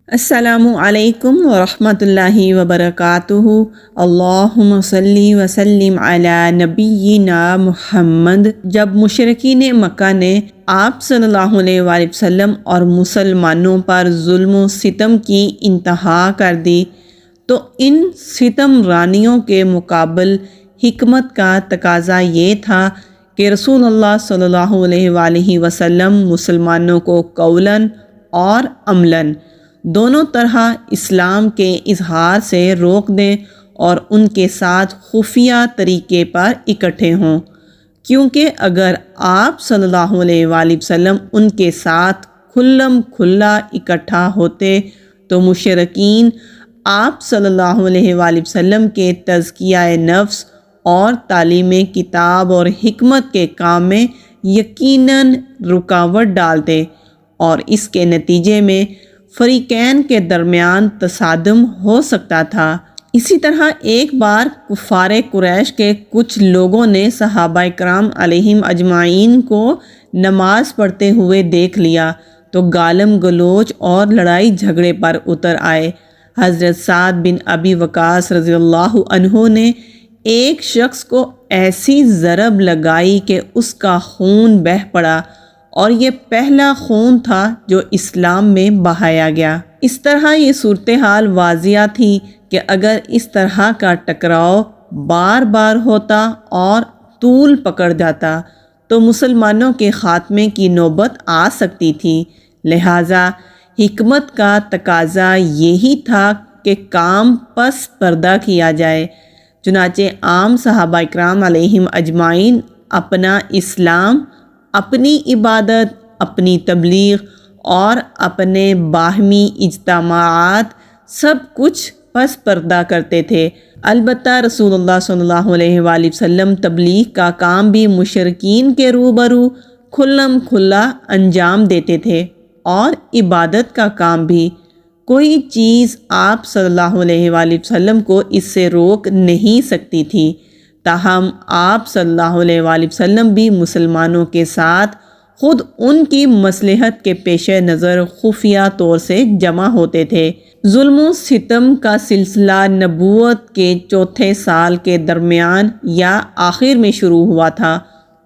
السلام علیکم ورحمۃ اللہ وبرکاتہ۔ اللہم صلی وسلم علی نبینا محمد۔ جب مشرکین مکہ نے آپ صلی اللہ علیہ وآلہ وسلم اور مسلمانوں پر ظلم و ستم کی انتہا کر دی تو ان ستم رانیوں کے مقابل حکمت کا تقاضا یہ تھا کہ رسول اللہ صلی اللہ علیہ وآلہ وسلم مسلمانوں کو قولاً اور عملاً دونوں طرح اسلام کے اظہار سے روک دیں اور ان کے ساتھ خفیہ طریقے پر اکٹھے ہوں، کیونکہ اگر آپ صلی اللہ علیہ وآلہ وسلم ان کے ساتھ کھلم کھلا اکٹھا ہوتے تو مشرکین آپ صلی اللہ علیہ وآلہ وسلم کے تزکیہ نفس اور تعلیم کتاب اور حکمت کے کام میں یقیناً رکاوٹ ڈالتے اور اس کے نتیجے میں فریقین کے درمیان تصادم ہو سکتا تھا۔ اسی طرح ایک بار کفار قریش کے کچھ لوگوں نے صحابہ کرام علیہم اجمعین کو نماز پڑھتے ہوئے دیکھ لیا تو گالم گلوچ اور لڑائی جھگڑے پر اتر آئے۔ حضرت سعد بن ابی وقاص رضی اللہ عنہ نے ایک شخص کو ایسی ضرب لگائی کہ اس کا خون بہہ پڑا، اور یہ پہلا خون تھا جو اسلام میں بہایا گیا۔ اس طرح یہ صورتحال واضح تھی کہ اگر اس طرح کا ٹکراؤ بار بار ہوتا اور طول پکڑ جاتا تو مسلمانوں کے خاتمے کی نوبت آ سکتی تھی۔ لہٰذا حکمت کا تقاضا یہی تھا کہ کام پس پردہ کیا جائے۔ چنانچہ عام صحابہ کرام علیہم اجمعین اپنا اسلام، اپنی عبادت، اپنی تبلیغ اور اپنے باہمی اجتماعات سب کچھ پس پردہ کرتے تھے۔ البتہ رسول اللہ صلی اللہ علیہ وآلہ وسلم تبلیغ کا کام بھی مشرکین کے روبرو کھلم کھلا انجام دیتے تھے اور عبادت کا کام بھی۔ کوئی چیز آپ صلی اللہ علیہ وآلہ وسلم کو اس سے روک نہیں سکتی تھی، تاہم آپ صلی اللہ علیہ وآلہ وسلم بھی مسلمانوں کے ساتھ خود ان کی مصلحت کے پیش نظر خفیہ طور سے جمع ہوتے تھے۔ ظلم و ستم کا سلسلہ نبوت کے چوتھے سال کے درمیان یا آخر میں شروع ہوا تھا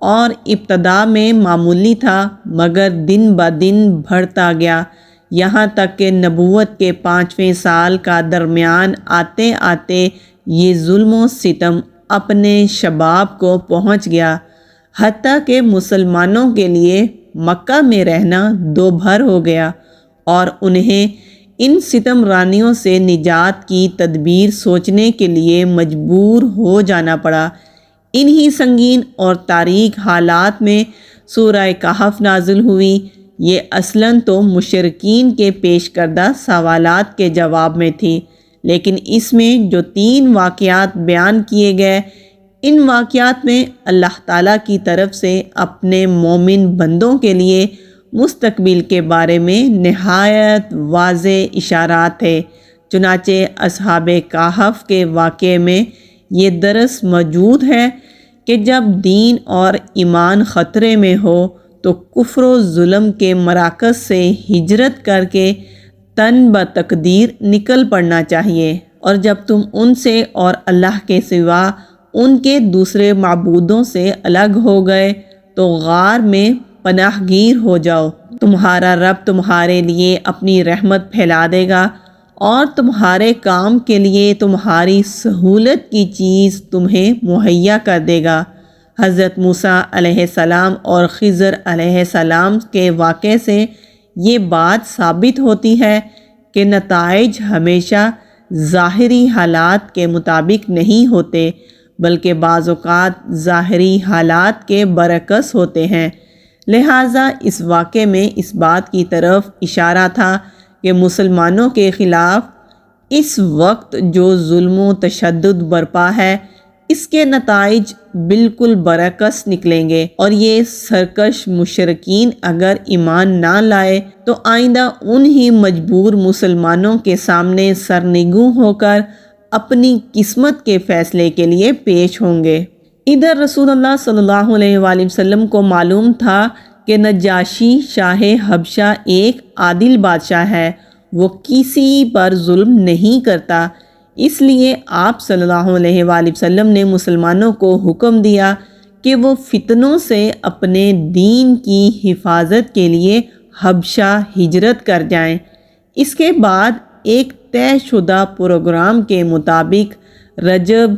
اور ابتدا میں معمولی تھا، مگر دن بدن بڑھتا گیا، یہاں تک کہ نبوت کے 5ویں سال کا درمیان آتے آتے یہ ظلم و ستم اپنے شباب کو پہنچ گیا، حتیٰ کہ مسلمانوں کے لیے مکہ میں رہنا دوبھر ہو گیا اور انہیں ان ستم رانیوں سے نجات کی تدبیر سوچنے کے لیے مجبور ہو جانا پڑا۔ انہی سنگین اور تاریک حالات میں سورہ کہف نازل ہوئی۔ یہ اصلاً تو مشرکین کے پیش کردہ سوالات کے جواب میں تھی، لیکن اس میں جو 3 واقعات بیان کیے گئے، ان واقعات میں اللہ تعالیٰ کی طرف سے اپنے مومن بندوں کے لیے مستقبل کے بارے میں نہایت واضح اشارات تھے۔ چنانچہ اصحاب کہف کے واقعے میں یہ درس موجود ہے کہ جب دین اور ایمان خطرے میں ہو تو کفر و ظلم کے مراکز سے ہجرت کر کے تن بتقدیر نکل پڑنا چاہیے، اور جب تم ان سے اور اللہ کے سوا ان کے دوسرے معبودوں سے الگ ہو گئے تو غار میں پناہ گیر ہو جاؤ، تمہارا رب تمہارے لیے اپنی رحمت پھیلا دے گا اور تمہارے کام کے لیے تمہاری سہولت کی چیز تمہیں مہیا کر دے گا۔ حضرت موسیٰ علیہ السلام اور خضر علیہ السلام کے واقعے سے یہ بات ثابت ہوتی ہے کہ نتائج ہمیشہ ظاہری حالات کے مطابق نہیں ہوتے، بلکہ بعض اوقات ظاہری حالات کے برعکس ہوتے ہیں۔ لہٰذا اس واقعے میں اس بات کی طرف اشارہ تھا کہ مسلمانوں کے خلاف اس وقت جو ظلم و تشدد برپا ہے، اس کے نتائج بالکل برعکس نکلیں گے، اور یہ سرکش مشرکین اگر ایمان نہ لائے تو آئندہ انہی مجبور مسلمانوں کے سامنے سرنگوں ہو کر اپنی قسمت کے فیصلے کے لیے پیش ہوں گے۔ ادھر رسول اللہ صلی اللہ علیہ وآلہ وسلم کو معلوم تھا کہ نجاشی شاہ حبشہ ایک عادل بادشاہ ہے وہ کسی پر ظلم نہیں کرتا۔ اس لیے آپ صلی اللہ علیہ وآلہ وسلم نے مسلمانوں کو حکم دیا کہ وہ فتنوں سے اپنے دین کی حفاظت کے لیے حبشہ ہجرت کر جائیں۔ اس کے بعد ایک طے شدہ پروگرام کے مطابق رجب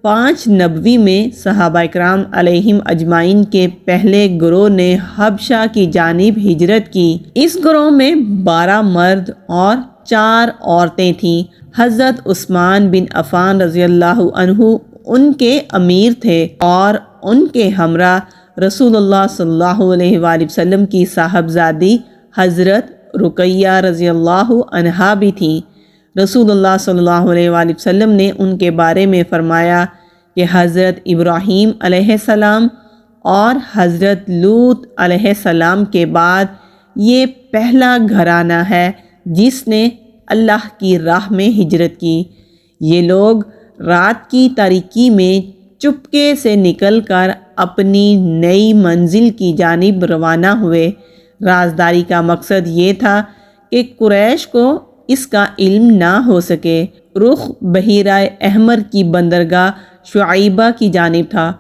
5 نبوی میں صحابہ کرام علیہم اجمعین کے پہلے گروہ نے حبشہ کی جانب ہجرت کی۔ اس گروہ میں 12 مرد اور 4 عورتیں تھیں۔ حضرت عثمان بن عفان رضی اللہ عنہ ان کے امیر تھے اور ان کے ہمراہ رسول اللہ صلی اللہ علیہ وآلہ وسلم کی صاحبزادی حضرت رقیہ رضی اللہ عنہا بھی تھیں۔ رسول اللہ صلی اللہ علیہ وآلہ وسلم نے ان کے بارے میں فرمایا کہ حضرت ابراہیم علیہ السلام اور حضرت لوط علیہ السلام کے بعد یہ پہلا گھرانہ ہے جس نے اللہ کی راہ میں ہجرت کی۔ یہ لوگ رات کی تاریکی میں چپکے سے نکل کر اپنی نئی منزل کی جانب روانہ ہوئے۔ رازداری کا مقصد یہ تھا کہ قریش کو اس کا علم نہ ہو سکے۔ رخ بحیرہ احمر کی بندرگاہ شعیبہ کی جانب تھا۔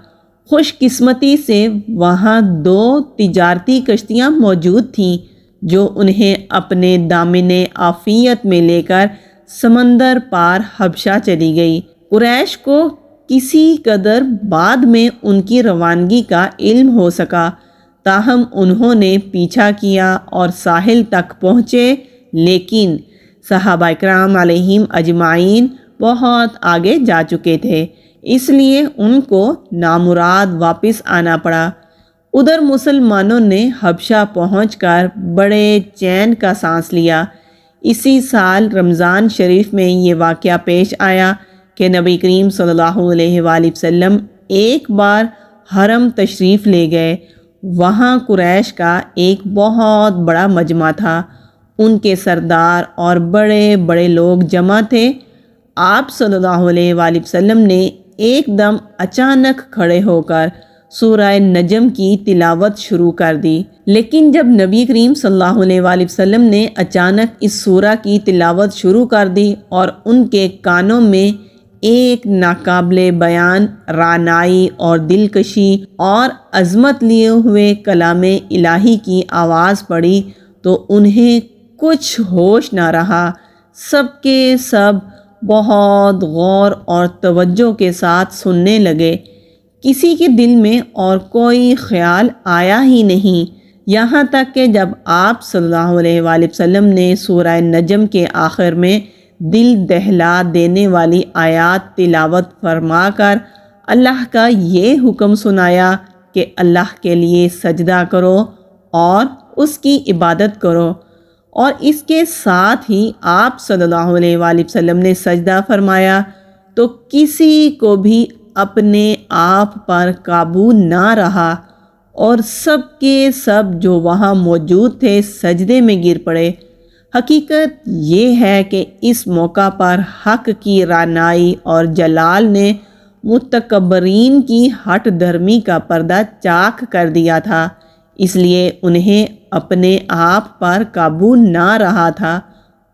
خوش قسمتی سے وہاں 2 تجارتی کشتیاں موجود تھیں جو انہیں اپنے دامن عافیت میں لے کر سمندر پار حبشہ چلی گئی۔ قریش کو کسی قدر بعد میں ان کی روانگی کا علم ہو سکا، تاہم انہوں نے پیچھا کیا اور ساحل تک پہنچے، لیکن صحابہ کرام علیہم اجمعین بہت آگے جا چکے تھے، اس لیے ان کو نامراد واپس آنا پڑا۔ ادھر مسلمانوں نے حبشہ پہنچ کر بڑے چین کا سانس لیا۔ اسی سال رمضان شریف میں یہ واقعہ پیش آیا کہ نبی کریم صلی اللہ علیہ وآلہ وسلم ایک بار حرم تشریف لے گئے۔ وہاں قریش کا ایک بہت بڑا مجمع تھا، ان کے سردار اور بڑے بڑے لوگ جمع تھے۔ آپ صلی اللہ علیہ وآلہ وسلم نے ایک دم اچانک کھڑے ہو کر سورہ نجم کی تلاوت شروع کر دی، لیکن جب نبی کریم صلی اللہ علیہ وآلہ وسلم نے اچانک اس سورہ کی تلاوت شروع کر دی اور ان کے کانوں میں ایک ناقابل بیان رعنائی اور دلکشی اور عظمت لیے ہوئے کلام الہی کی آواز پڑی تو انہیں کچھ ہوش نہ رہا۔ سب کے سب بہت غور اور توجہ کے ساتھ سننے لگے۔ کسی کے دل میں اور کوئی خیال آیا ہی نہیں، یہاں تک کہ جب آپ صلی اللہ علیہ وآلہ وسلم نے سورہ نجم کے آخر میں دل دہلا دینے والی آیات تلاوت فرما کر اللہ کا یہ حکم سنایا کہ اللہ کے لیے سجدہ کرو اور اس کی عبادت کرو، اور اس کے ساتھ ہی آپ صلی اللہ علیہ وآلہ وسلم نے سجدہ فرمایا، تو کسی کو بھی اپنے آپ پر قابو نہ رہا اور سب کے سب جو وہاں موجود تھے سجدے میں گر پڑے۔ حقیقت یہ ہے کہ اس موقع پر حق کی رعنائی اور جلال نے متکبرین کی ہٹ دھرمی کا پردہ چاک کر دیا تھا، اس لیے انہیں اپنے آپ پر قابو نہ رہا تھا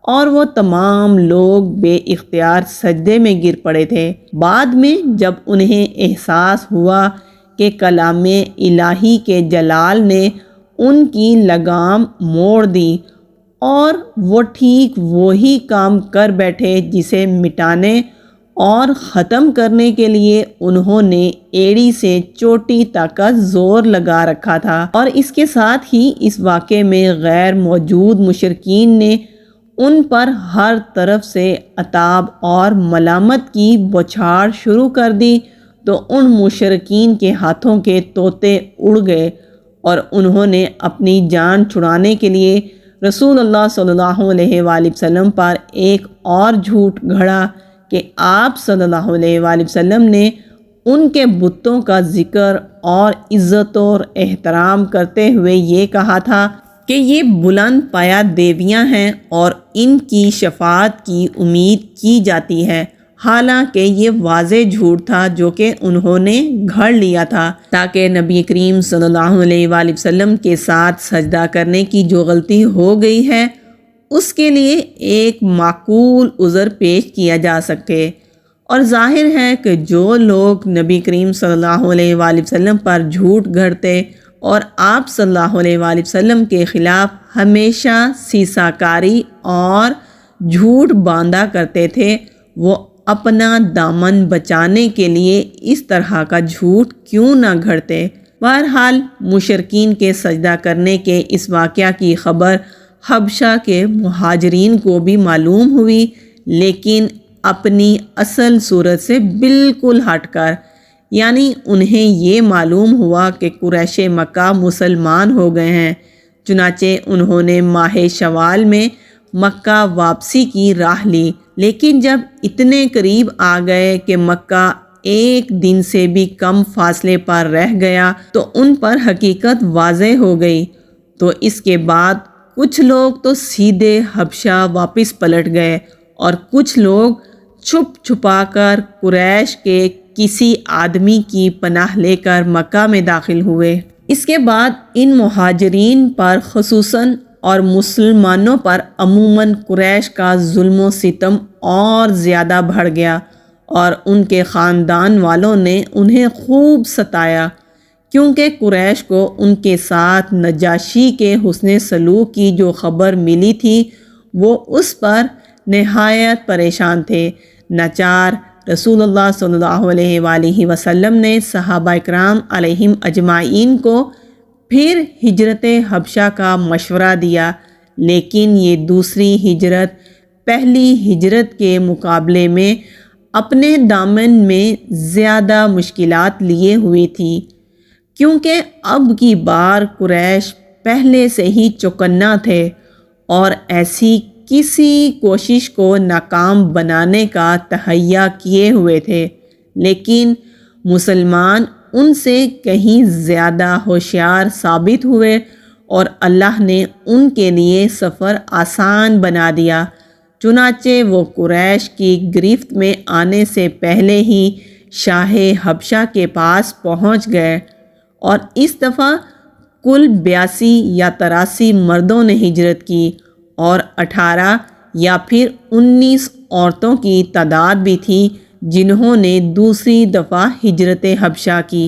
اور وہ تمام لوگ بے اختیار سجدے میں گر پڑے تھے۔ بعد میں جب انہیں احساس ہوا کہ کلام الہی کے جلال نے ان کی لگام موڑ دی اور وہ ٹھیک وہی کام کر بیٹھے جسے مٹانے اور ختم کرنے کے لیے انہوں نے ایڑی سے چوٹی تک زور لگا رکھا تھا، اور اس کے ساتھ ہی اس واقعے میں غیر موجود مشرکین نے ان پر ہر طرف سے عتاب اور ملامت کی بوچھاڑ شروع کر دی، تو ان مشرکین کے ہاتھوں کے طوطے اڑ گئے اور انہوں نے اپنی جان چھڑانے کے لیے رسول اللہ صلی اللہ علیہ وآلہ وسلم پر ایک اور جھوٹ گھڑا کہ آپ صلی اللہ علیہ وآلہ وسلم نے ان کے بتوں کا ذکر اور عزت اور احترام کرتے ہوئے یہ کہا تھا کہ یہ بلند پایا دیویاں ہیں اور ان کی شفاعت کی امید کی جاتی ہے، حالانکہ یہ واضح جھوٹ تھا جو کہ انہوں نے گھڑ لیا تھا تاکہ نبی کریم صلی اللہ علیہ وآلہ وسلم کے ساتھ سجدہ کرنے کی جو غلطی ہو گئی ہے اس کے لیے ایک معقول عذر پیش کیا جا سکے۔ اور ظاہر ہے کہ جو لوگ نبی کریم صلی اللہ علیہ وآلہ وسلم پر جھوٹ گھڑتے اور آپ صلی اللہ علیہ وآلہ وسلم کے خلاف ہمیشہ سیسہ کاری اور جھوٹ باندھا کرتے تھے، وہ اپنا دامن بچانے کے لیے اس طرح کا جھوٹ کیوں نہ گھڑتے۔ بہرحال مشرکین کے سجدہ کرنے کے اس واقعہ کی خبر حبشہ کے مہاجرین کو بھی معلوم ہوئی، لیکن اپنی اصل صورت سے بالکل ہٹ کر، یعنی انہیں یہ معلوم ہوا کہ قریش مکہ مسلمان ہو گئے ہیں، چنانچہ انہوں نے ماہ شوال میں مکہ واپسی کی راہ لی۔ لیکن جب اتنے قریب آ گئے کہ مکہ ایک دن سے بھی کم فاصلے پر رہ گیا تو ان پر حقیقت واضح ہو گئی، تو اس کے بعد کچھ لوگ تو سیدھے حبشہ واپس پلٹ گئے اور کچھ لوگ چھپ چھپا کر قریش کے کسی آدمی کی پناہ لے کر مکہ میں داخل ہوئے۔ اس کے بعد ان مہاجرین پر خصوصاً اور مسلمانوں پر عموماً قریش کا ظلم و ستم اور زیادہ بڑھ گیا، اور ان کے خاندان والوں نے انہیں خوب ستایا، کیونکہ قریش کو ان کے ساتھ نجاشی کے حسن سلوک کی جو خبر ملی تھی وہ اس پر نہایت پریشان تھے۔ ناچار رسول اللہ صلی اللہ علیہ وآلہ وسلم نے صحابہ اکرام علیہم اجمعین کو پھر ہجرت حبشہ کا مشورہ دیا، لیکن یہ دوسری ہجرت پہلی ہجرت کے مقابلے میں اپنے دامن میں زیادہ مشکلات لیے ہوئی تھی، کیونکہ اب کی بار قریش پہلے سے ہی چوکنا تھے اور ایسی کسی کوشش کو ناکام بنانے کا تہیہ کیے ہوئے تھے، لیکن مسلمان ان سے کہیں زیادہ ہوشیار ثابت ہوئے اور اللہ نے ان کے لیے سفر آسان بنا دیا، چنانچہ وہ قریش کی گرفت میں آنے سے پہلے ہی شاہ حبشہ کے پاس پہنچ گئے، اور اس دفعہ کل 82 یا 83 مردوں نے ہجرت کی اور 18 یا پھر 19 عورتوں کی تعداد بھی تھی جنہوں نے دوسری دفعہ ہجرت حبشہ کی۔